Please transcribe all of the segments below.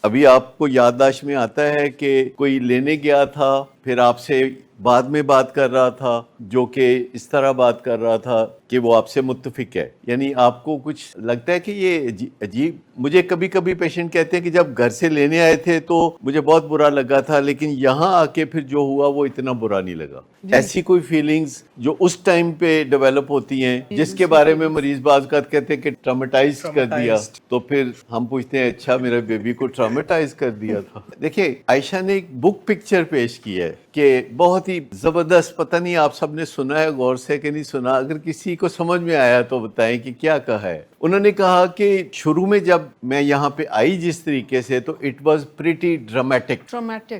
ابھی آپ کو یادداشت میں آتا ہے کہ کوئی لینے گیا تھا، پھر آپ سے بعد میں بات کر رہا تھا، جو کہ اس طرح بات کر رہا تھا کہ وہ آپ سے متفق ہے؟ یعنی آپ کو کچھ لگتا ہے کہ یہ عجیب؟ مجھے کبھی کبھی پیشنٹ کہتے ہیں کہ جب گھر سے لینے آئے تھے تو مجھے بہت برا لگا تھا، لیکن یہاں آ کے پھر جو ہوا وہ اتنا برا نہیں لگا۔ ایسی کوئی فیلنگز جو اس ٹائم پہ ڈیولپ ہوتی ہیں، جس کے بارے میں مریض بعض اوقات کہتے ہیں کہ ٹرامیٹائز کر دیا، تو پھر ہم پوچھتے ہیں اچھا میرے بیبی کو ٹرامیٹائز کر دیا تھا۔ دیکھیں، عائشہ نے ایک بک پکچر پیش کی ہے کہ بہت ہی زبردست، پتہ نہیں آپ سب نے سنا ہے غور سے کہ نہیں سنا، اگر کسی کو سمجھ میں آیا تو بتائیں کہ کیا کہا ہے۔ انہوں نے کہا کہ شروع میں جب میں یہاں پہ آئی جس طریقے سے، تو it was pretty dramatic.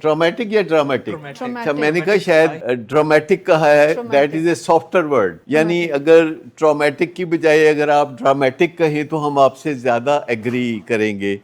Dramatic یا ڈرامیٹک؟ اچھا، میں نے کہا شاید ڈرامیٹک کہا ہے، that is a softer word, یعنی اگر ٹرامیٹک کی بجائے اگر آپ ڈرامیٹک کہیں تو ہم آپ سے زیادہ ایگری کریں گے۔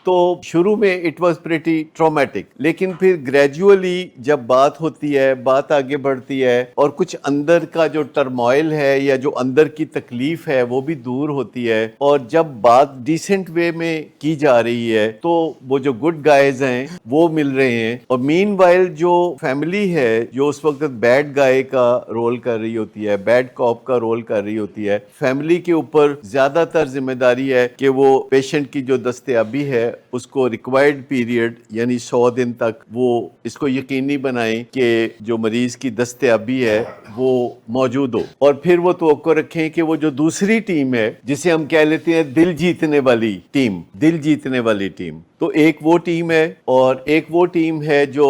تو شروع میں اٹ واز پریٹی ٹرامیٹک، لیکن پھر گریجولی جب بات ہوتی ہے، بات آگے بڑھتی ہے، اور کچھ اندر کا جو ٹرموائل ہے یا جو اندر کی تکلیف ہے وہ بھی دور ہوتی ہے، اور جب بات ڈیسنٹ وے میں کی جا رہی ہے تو وہ جو گڈ گائز ہیں وہ مل رہے ہیں، اور مین وائل جو فیملی ہے جو اس وقت بیڈ گائے کا رول کر رہی ہوتی ہے، بیڈ کاپ کا رول کر رہی ہوتی ہے، فیملی کے اوپر زیادہ تر ذمہ داری ہے کہ وہ پیشنٹ کی جو دستیابی ہے اس کو ریکوائرڈ پیریڈ یعنی 100 دن تک وہ اس کو یقینی بنائیں کہ جو مریض کی دستیابی ہے وہ موجود ہو، اور پھر وہ توقع رکھیں کہ وہ جو دوسری ٹیم ہے جسے ہم کہہ لیتے ہیں دل جیتنے والی ٹیم، دل جیتنے والی ٹیم، تو ایک وہ ٹیم ہے اور ایک وہ ٹیم ہے جو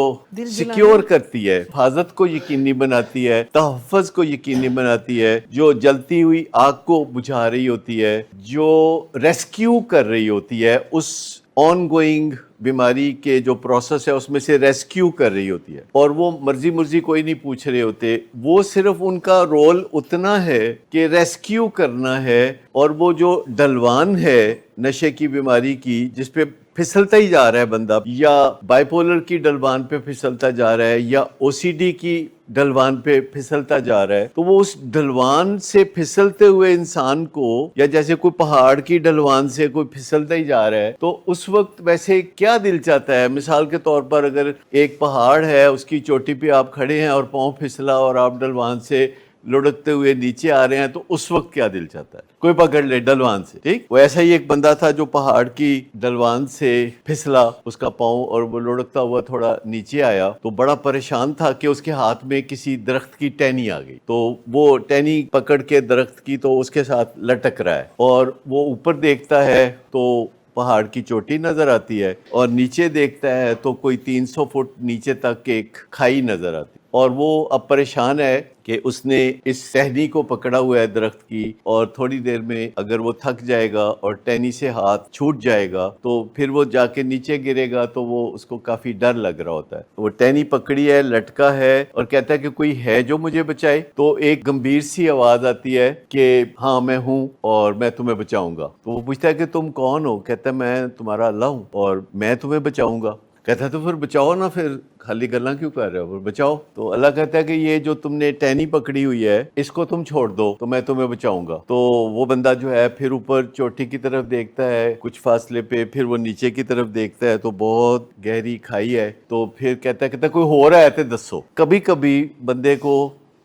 سیکیور کرتی ہے، حفاظت کو یقینی بناتی ہے، تحفظ کو یقینی بناتی ہے، جو جلتی ہوئی آگ کو بجھا رہی ہوتی ہے، جو ریسکیو کر رہی ہوتی ہے، اس آن گوئنگ بیماری کے جو پروسیس ہے اس میں سے ریسکیو کر رہی ہوتی ہے، اور وہ مرضی کوئی نہیں پوچھ رہے ہوتے، وہ صرف ان کا رول اتنا ہے کہ ریسکیو کرنا ہے، اور وہ جو ڈلوان ہے نشے کی بیماری کی جس پہ پھسلتا ہی جا رہا ہے بندہ، یا بائی پولر کی ڈلوان پہ پھسلتا جا رہا ہے، یا او سی ڈی کی ڈلوان پہ پھسلتا جا رہا ہے، تو وہ اس ڈلوان سے پھسلتے ہوئے انسان کو، یا جیسے کوئی پہاڑ کی ڈلوان سے کوئی پھسلتا ہی جا رہا ہے، تو اس وقت ویسے کیا دل چاہتا ہے؟ مثال کے طور پر اگر ایک پہاڑ ہے، اس کی چوٹی پہ آپ کھڑے ہیں اور پاؤں پھسلا اور آپ ڈلوان سے لڑکتے ہوئے نیچے آ رہے ہیں، تو اس وقت کیا دل چاہتا ہے؟ کوئی پکڑ لے ڈلوان سے، ٹھیک؟ وہ ایسا ہی ایک بندہ تھا جو پہاڑ کی ڈلوان سے پھسلا، اس کا پاؤں، اور وہ لڑکتا ہوا تھوڑا نیچے آیا، تو بڑا پریشان تھا کہ اس کے ہاتھ میں کسی درخت کی ٹہنی آ گئی، تو وہ ٹہنی پکڑ کے درخت کی تو اس کے ساتھ لٹک رہا ہے، اور وہ اوپر دیکھتا ہے تو پہاڑ کی چوٹی نظر آتی ہے، اور نیچے دیکھتا ہے تو کوئی 300 فٹ نیچے تک ایک کھائی نظر آتی، اور وہ اب پریشان ہے کہ اس نے اس ٹہنی کو پکڑا ہوا ہے درخت کی، اور تھوڑی دیر میں اگر وہ تھک جائے گا اور ٹہنی سے ہاتھ چھوٹ جائے گا تو پھر وہ جا کے نیچے گرے گا، تو وہ اس کو کافی ڈر لگ رہا ہوتا ہے، وہ ٹہنی پکڑی ہے، لٹکا ہے، اور کہتا ہے کہ کوئی ہے جو مجھے بچائے، تو ایک گمبھیر سی آواز آتی ہے کہ ہاں میں ہوں اور میں تمہیں بچاؤں گا، تو وہ پوچھتا ہے کہ تم کون ہو؟ کہتا ہے میں تمہارا اللہ ہوں اور میں تمہیں بچاؤں گا۔ کہتا ہے تو پھر بچاؤ نا، پھر خالی گلاں کیوں کر رہے ہو، پھر بچاؤ۔ تو اللہ کہتا ہے کہ یہ جو تم نے ٹہنی پکڑی ہوئی ہے اس کو تم چھوڑ دو تو میں تمہیں بچاؤں گا۔ تو وہ بندہ جو ہے پھر اوپر چوٹی کی طرف دیکھتا ہے کچھ فاصلے پہ، پھر وہ نیچے کی طرف دیکھتا ہے تو بہت گہری کھائی ہے، تو پھر کہتا ہے کوئی ہو رہا ہے تو دسو۔ کبھی کبھی بندے کو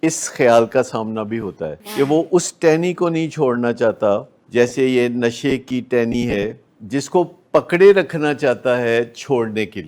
اس خیال کا سامنا بھی ہوتا ہے کہ وہ اس ٹہنی کو نہیں چھوڑنا چاہتا، جیسے یہ نشے کی ٹہنی ہے جس کو پکڑے رکھنا چاہتا ہے چھوڑنے کے لیے۔